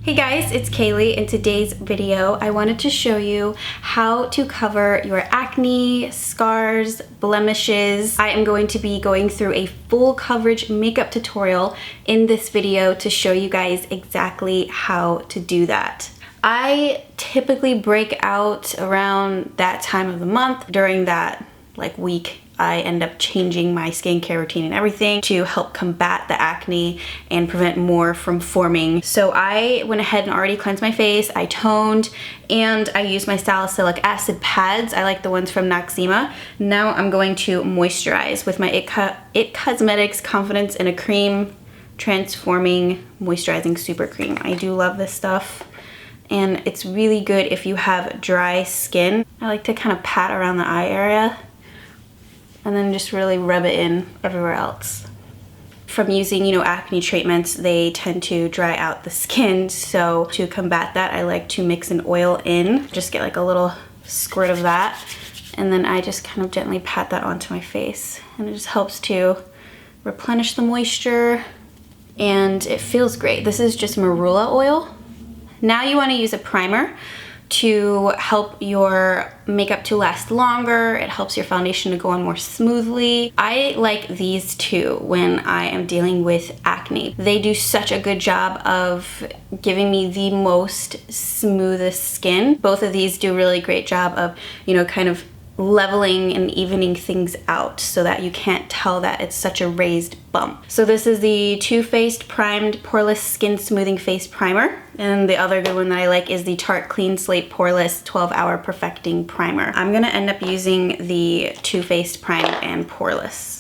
Hey guys, it's Kayleigh. In today's video, I wanted to show you how to cover your acne, scars, blemishes. I am going to be going through a full coverage makeup tutorial in this video to show you guys exactly how to do that. I typically break out around that time of the month. During that week, I end up changing my skincare routine and everything to help combat the acne and prevent more from forming. So I went ahead and already cleansed my face, I toned, and I used my salicylic acid pads. I like the ones from Noxzema. Now I'm going to moisturize with my It Cosmetics Confidence in a Cream Transforming Moisturizing Super Cream. I do love this stuff, and it's really good if you have dry skin. I like to kind of pat around the eye area and then just really rub it in everywhere else. From using, acne treatments, they tend to dry out the skin. So to combat that, I like to mix an oil in. Just get like a little squirt of that. And then I just kind of gently pat that onto my face. And it just helps to replenish the moisture. And it feels great. This is just Marula Oil. Now you want to use a primer to help your makeup to last longer. It helps your foundation to go on more smoothly. I like these two when I am dealing with acne. They do such a good job of giving me the most smoothest skin. Both of these do a really great job of, kind of leveling and evening things out so that you can't tell that it's such a raised bump. So this is the Too Faced Primed Poreless Skin Smoothing Face Primer. And the other good one that I like is the Tarte Clean Slate Poreless 12-Hour Perfecting Primer. I'm gonna end up using the Too Faced Primed and Poreless.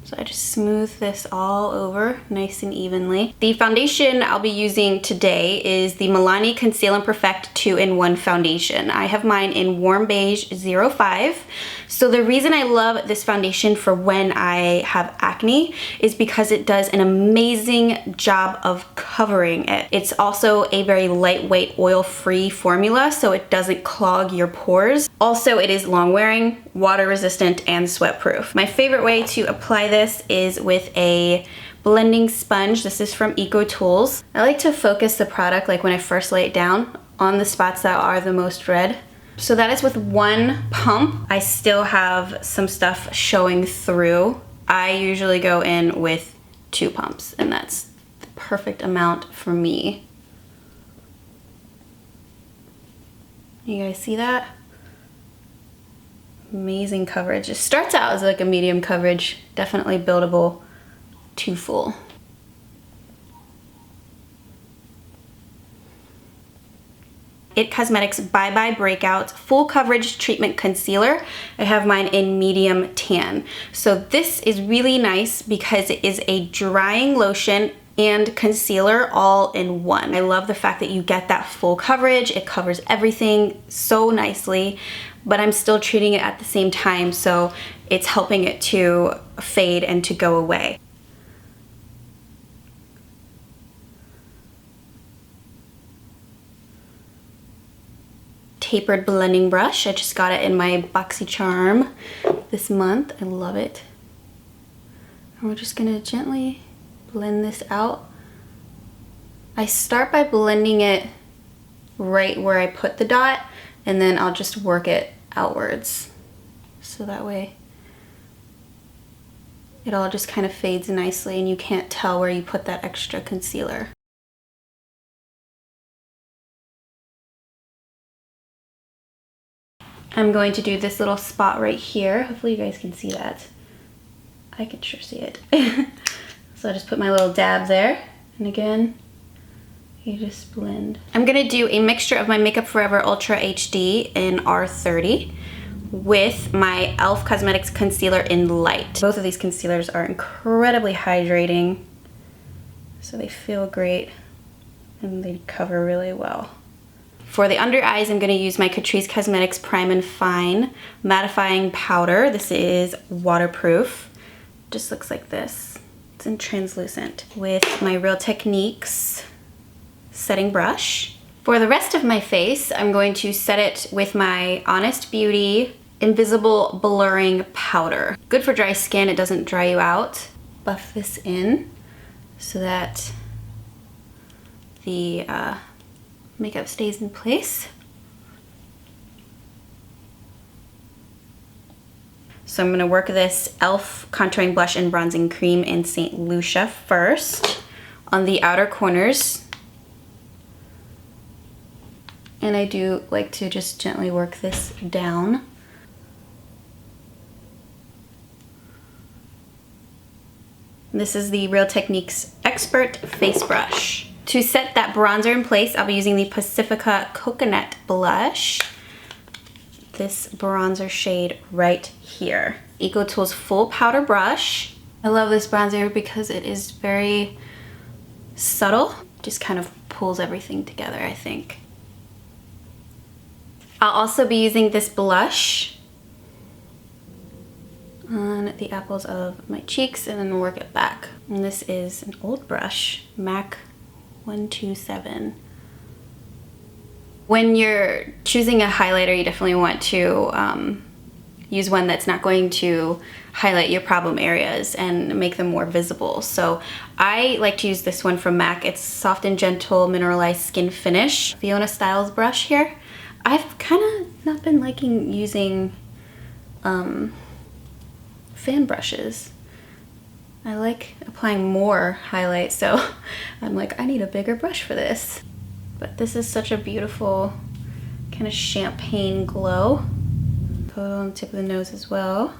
So I just smooth this all over nice and evenly. The foundation I'll be using today is the Milani Conceal and Perfect 2-in-1 foundation. I have mine in Warm Beige 05. So the reason I love this foundation for when I have acne is because it does an amazing job of covering it. It's also a very lightweight oil-free formula, so it doesn't clog your pores. Also, it is long-wearing, water-resistant, and sweat-proof. My favorite way to apply this is with a blending sponge. This is from Eco Tools. I like to focus the product, like when I first lay it down, on the spots that are the most red. So that is with one pump. I still have some stuff showing through. I usually go in with 2 pumps, and that's the perfect amount for me. You guys see that? Amazing coverage. It starts out as like a medium coverage, definitely buildable to full. It Cosmetics Bye Bye Breakout Full Coverage Treatment Concealer. I have mine in medium tan. So this is really nice because it is a drying lotion and concealer all in one. I love the fact that you get that full coverage. It covers everything so nicely, but I'm still treating it at the same time, so it's helping it to fade and to go away. Tapered blending brush. I just got it in my BoxyCharm this month. I love it. And we're just gonna gently blend this out. I start by blending it right where I put the dot, and then I'll just work it outwards. So that way it all just kind of fades nicely and you can't tell where you put that extra concealer. I'm going to do this little spot right here. Hopefully you guys can see that. I can sure see it. So I just put my little dab there. And again, you just blend. I'm gonna do a mixture of my Makeup Forever Ultra HD in R30 with my e.l.f. Cosmetics Concealer in Light. Both of these concealers are incredibly hydrating, so they feel great and they cover really well. For the under eyes, I'm going to use my Catrice Cosmetics Prime and Fine Mattifying Powder. This is waterproof. Just looks like this. It's in translucent. With my Real Techniques setting brush. For the rest of my face, I'm going to set it with my Honest Beauty Invisible Blurring Powder. Good for dry skin, it doesn't dry you out. Buff this in so that the makeup stays in place. So I'm gonna work this e.l.f. contouring blush and bronzing cream in St. Lucia first on the outer corners. And I do like to just gently work this down. This is the Real Techniques Expert Face Brush. To set that bronzer in place, I'll be using the Pacifica Coconut Blush. This bronzer shade right here. EcoTools Full Powder Brush. I love this bronzer because it is very subtle. Just kind of pulls everything together, I think. I'll also be using this blush on the apples of my cheeks and then work it back. And this is an old brush, MAC 127. When you're choosing a highlighter, you definitely want to use one that's not going to highlight your problem areas and make them more visible. So I like to use this one from MAC. It's Soft and Gentle Mineralized Skin Finish. Fiona Styles brush here. I've kind of not been liking using fan brushes. I like applying more highlight, so I'm like, I need a bigger brush for this. But this is such a beautiful kind of champagne glow. Put it on the tip of the nose as well.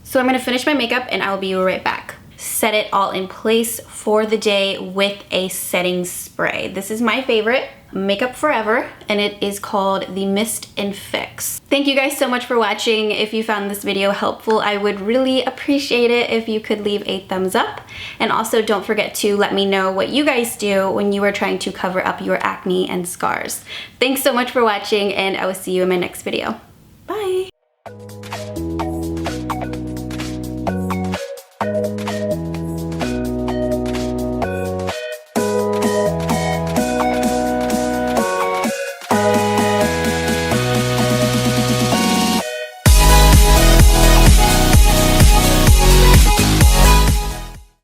So I'm gonna finish my makeup and I'll be right back. Set it all in place for the day with a setting spray. This is my favorite, Makeup Forever, and it is called the Mist and Fix. Thank you guys so much for watching. If you found this video helpful, I would really appreciate it if you could leave a thumbs up. And also don't forget to let me know what you guys do when you are trying to cover up your acne and scars. Thanks so much for watching, and I will see you in my next video. Bye!